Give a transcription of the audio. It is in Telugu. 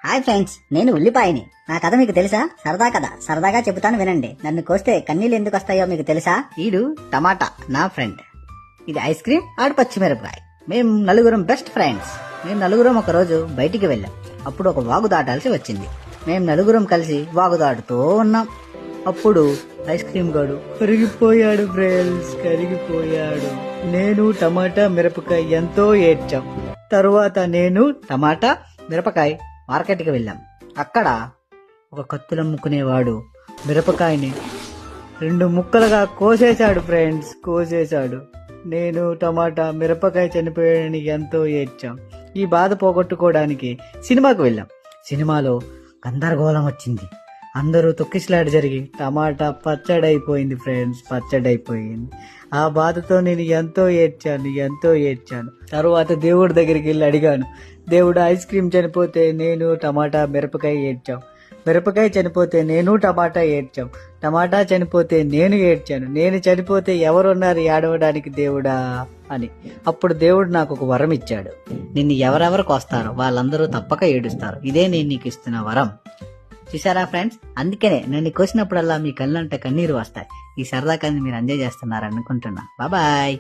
హాయ్ ఫ్రెండ్స్, నేను ఉల్లిపాయని. నా కథ మీకు తెలుసా? సరదా కథ, సరదాగా చెబుతాను వినండి. నన్ను కోస్తే కన్నీళ్ళు ఎందుకు వస్తాయో మీకు తెలుసా? ఈడు టమాటా, నా ఫ్రెండ్. ఇది ఐస్ క్రీమ్, ఆడు పచ్చిమిరపకాయ. మేము నలుగురం బెస్ట్ ఫ్రెండ్స్. మేము నలుగురం ఒక రోజు బయటికి వెళ్ళాం. అప్పుడు ఒక వాగు దాటాల్సి వచ్చింది. మేము నలుగురం కలిసి వాగు దాటుతూ ఉన్నాం. అప్పుడు ఐస్ క్రీమ్ గాడు కరిగిపోయాడు ఫ్రెండ్స్, కరిగిపోయాడు. నేను టమాటా మిరపకాయ ఎంతో ఏడ్చాం. తరువాత నేను టమాటా మిరపకాయ మార్కెట్కి వెళ్ళాం. అక్కడ ఒక కత్తులమ్ముకునేవాడు మిరపకాయని 2 ముక్కలుగా కోసేశాడు ఫ్రెండ్స్, కోసేశాడు. నేను టమాటా మిరపకాయ చనిపోయాడని ఎంతో ఏడ్చాం. ఈ బాధ పోగొట్టుకోవడానికి సినిమాకు వెళ్ళాం. సినిమాలో గందరగోళం వచ్చింది. అందరూ తొక్కిసలాట జరిగి టమాటా పచ్చడైపోయింది ఫ్రెండ్స్, పచ్చడైపోయింది. ఆ బాధతో నేను ఎంతో ఏడ్చాను. తరువాత దేవుడి దగ్గరికి వెళ్ళి అడిగాను, దేవుడు ఐస్ క్రీమ్ చనిపోతే నేను టమాటా మిరపకాయ ఏడ్చాం, మిరపకాయ చనిపోతే నేను టమాటా ఏడ్చాం, టమాటా చనిపోతే నేను ఏడ్చాను, నేను చనిపోతే ఎవరున్నారు ఏడవడానికి దేవుడా అని. అప్పుడు దేవుడు నాకు ఒక వరం ఇచ్చాడు. నిన్ను ఎవరెవరికి వస్తారో వాళ్ళందరూ తప్పక ఏడుస్తారు. ఇదే నేను నీకు ఇస్తున్న వరం. చూసారా ఫ్రెండ్స్, అందుకనే నన్ను కోసినప్పుడల్లా మీ కళ్ళంట కన్నీరు వస్తాయి. ఈ సరదా కథని మీరు ఎంజాయ్ చేస్తున్నారు అనుకుంటున్నా. బాయ్.